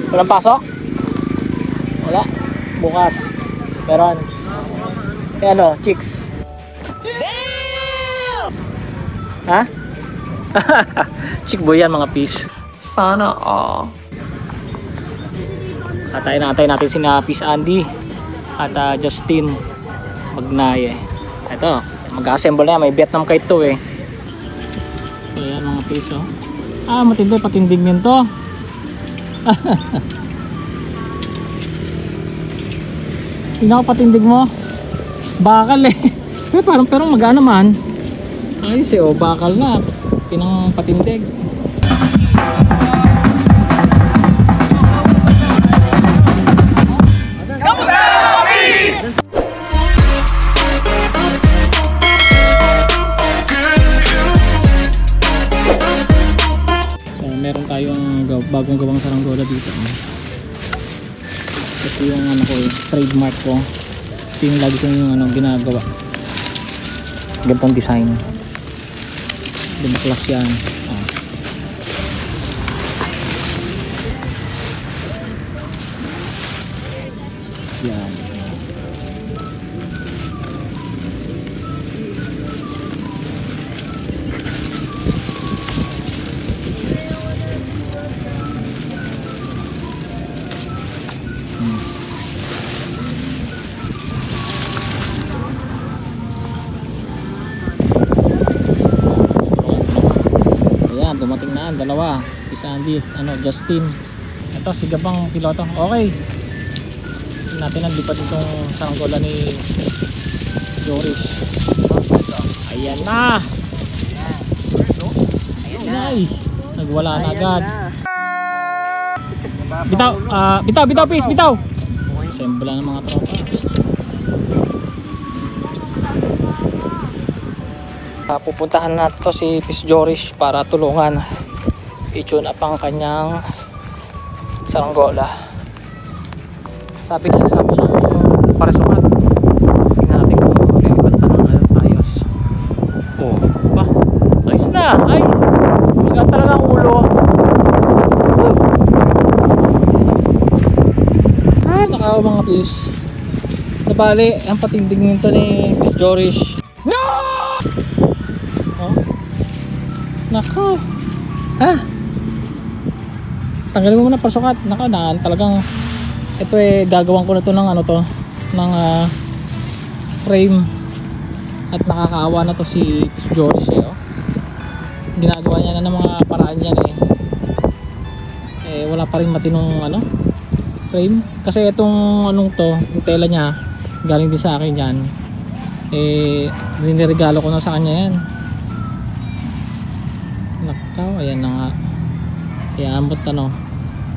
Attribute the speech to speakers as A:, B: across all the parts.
A: Walang pasok? Wala. Bukas. Meron. Eh ano, chicks. Ha? Chick boy yan mga pis.
B: Sana all.
A: Atay natin si Pis Andy at Justin Magnaye. Ito, mag-assemble na yan. May Vietnam kite to eh. So yan mga pis oh. Ah, matindi, patindig yun to. Tingnan ko patindig mo. Bakal eh. Pero magana man. Ayos eh, oh, bakal na. Pinang patindig. Meron tayong bagong gawang saranggola dito. Ito yung ano ko, trademark ko. Ito yung lagi ko yung ginagawa. Gantong design. Dimaklas yan. Yan. Dumating na ang dalawa, si Sandy, Justin. Ito si Gabang piloto. Okay. Natin naglipat itong saranggola ni Joris. Ayan na. Ay, nagwala na agad. Bitaw, please, bitaw. Assemble ng mga tropa. Pupuntahan natin to si Pis Joris para tulungan i-tune up ang kanyang saranggola. Sabi niya paresukat. Tingnan natin kung lilipat na ng ayos. Oh, ba? Ayos na! Ay! Magaan talaga ang ulo. Ah, nakaw mga pis. Nabali, ang patindig nito ni Pis Joris. Nako. Ha? Tanggalin mo muna pasukat. Nako, talagang ito eh gagawin ko na to ng ng frame. At nakakaawa na to si Pis Joris eh, oh. Ginagawa niya na ng mga paraan yan eh. Eh wala pa rin matinong frame. Kasi itong yung tela niya galing din sa akin yan. Eh niregalo ko na sa kanya yan. Nakaw, ayan na nga. Ayan,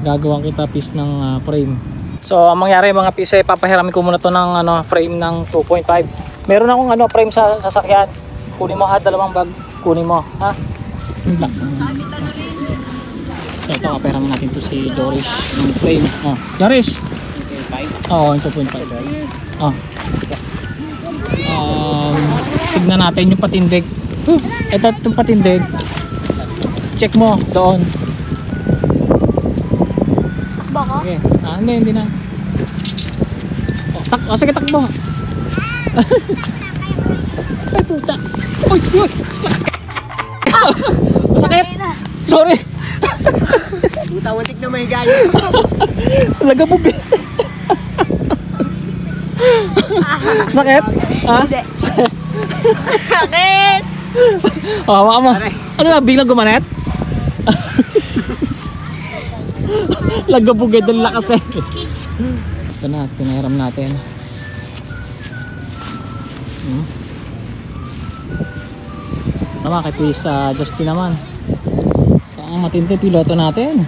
A: gagawang kita piece ng frame. So, ang mangyari mga piece, papahiramin ko muna to ng frame ng 2.5. Meron akong frame sa sasakyan. Kunin mo ha, dalawang bag. Kunin mo, ha? So, ito, papahiramin natin to si Joris ng frame. Oh, Joris! 2.5? Oo, 2.5. Oh. Tignan natin yung patindig. Ito, itong patindig. Check mo doon.
B: Baka?
A: Okay. Hindi na. Sige, takbo. Ay, puta. Uy! Masakit. Sorry.
C: Puta, watik na may gaya.
A: Lagabog eh. Sakit? Ha?
B: Sakit!
A: Hawa mo. Ano ba? Biglang gumanet? Lagabugay ng lakas eh. Ito na, pinahiram natin. Tama kay Pis Justin naman. Ang matindi piloto natin.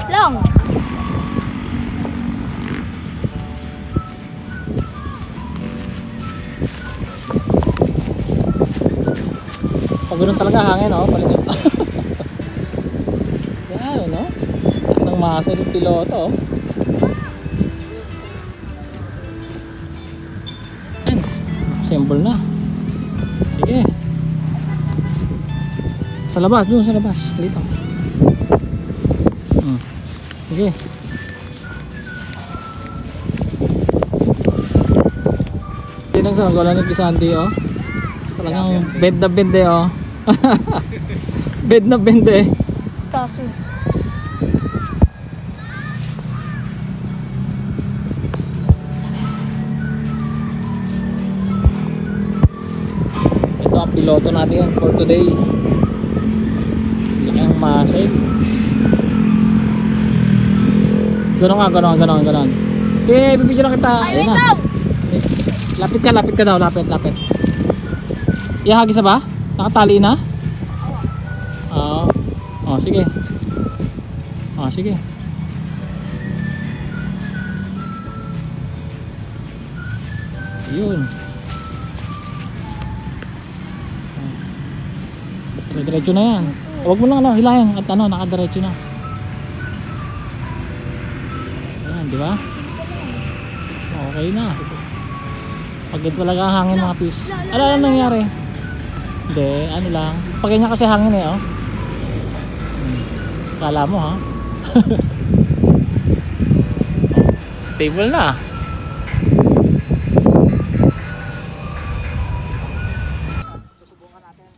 B: Long.
A: Pag ganun talaga hangin, palit yun. Yan, ang masa yung piloto. Yan, assemble na. Sige. Sa labas, doon sa labas. Dito. Sige. Yan ang saranggola ni Kisanti, oh. Talagang bed na bed eh, oh. Bed na bed eh.
B: Kasi.
A: Ito ang piloto natin for today. Hindi kayang masid. Ganon. Sige, bibidyo na kita. Ayun na. Lapit ka daw, lapit. Ihagis na ba? Nakatali na? Oo. Sige. Sige. Yun. Diretso na yan. Huwag mo lang hilahin at nakadiretso na. Ayan, di ba? Okay na. Pag ito talaga ang hangin mga pis. Ano lang nangyari? Hindi, ano lang. Pag ganyan kasi hangin eh, oh. Kala mo ha. Stable na. Susubukan natin.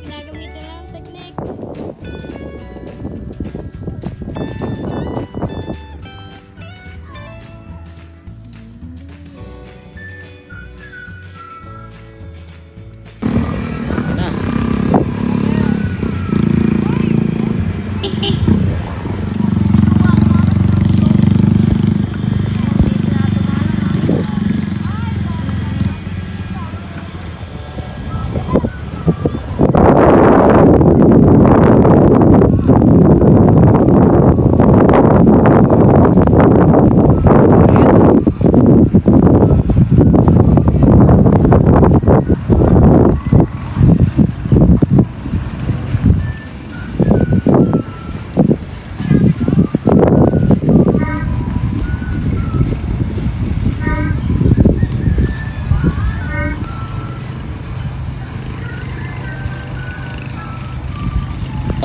B: Ginagamitan lang technique.
A: Na.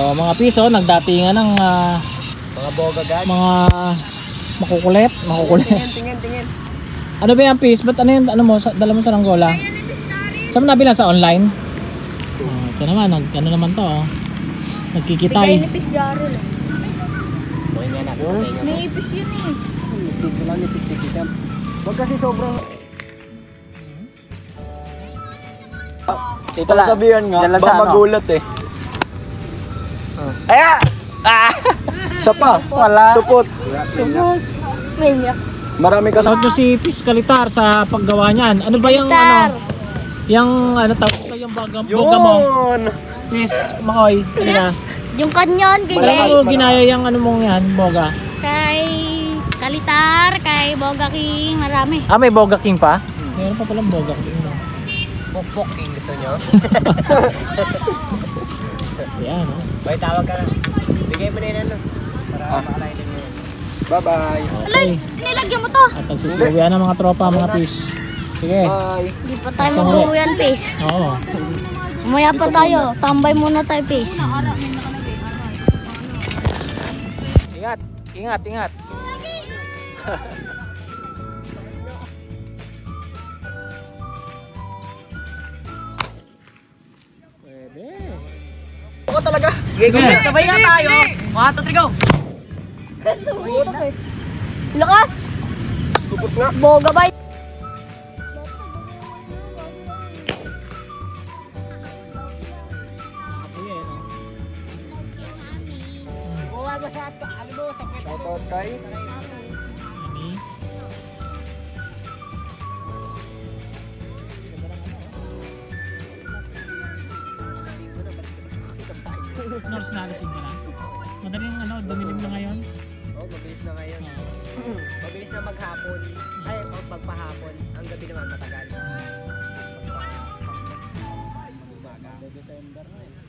A: Mga piso, nagdatingan ng
C: Mga bogagad.
A: mga makukulit.
C: Tingin.
A: Ano ba yung piece? Ba't ano yun? Ano mo? Dala mo sa Angola? Saan mo nabila? Sa online? Ito naman, ano naman to, oh. Nagkikitay.
B: Bigay ni Pityaro lang.
C: Okay nga natin. Patay nga.
B: May ipis yun eh.
C: Nipit lang, nipit. Huwag kasi sobrang...
A: Dito lang.
D: Sabihan nga,
A: Dala
D: ba
A: sa ano?
D: magulat eh.
A: Aya!
D: Isa pa,
A: Wala.
D: supot.
B: Manyak.
D: Marami kasi.
A: Kasama nyo si Pis Kalitar sa paggawa niyan. Ano ba yung
B: Kalitar.
A: yung tawag ito yung boga mo?
D: Yun!
A: Pis, Makoy, halika.
B: Yung kanyon,
A: Wala
B: kay
A: mo ginaya yung ano mong yan, boga.
B: kay Kalitar, kay Boga King, marami.
A: May Boga King pa? Meron pa palang Boga King. No?
C: Pokpoking gusto nyo?
A: Yan, no?
C: Bay, tawag ka na. Bigay mo na yun ano. Para makalain mo yun.
D: Bye-bye.
A: Okay.
B: Nilagyan mo to.
A: At nagsusuwian ng mga tropa, mga Pis. Sige.
D: Bye.
B: Hindi pa tayo mag-uwian, Pis.
A: Oo.
B: Umaya pa tayo. Tambay muna tayo, Pis.
A: Ingat. Pwede.
C: Ako talaga.
A: Sabay na tayo. 1, 2, 3, go.
B: Lakas!
C: Tupot nga.
B: Boga ba?
C: Buwa ba sa ato? Ano mo? Sa kwento.
D: Shoutout kay.
A: Nurse na alasing ka na? Madaling ano, dumilim na ngayon.
C: Oo, mabilis na ngayon. Mabilis na maghapon. Ay, pagpahapon. Ang gabi naman matagal. Umaga.
D: December na eh.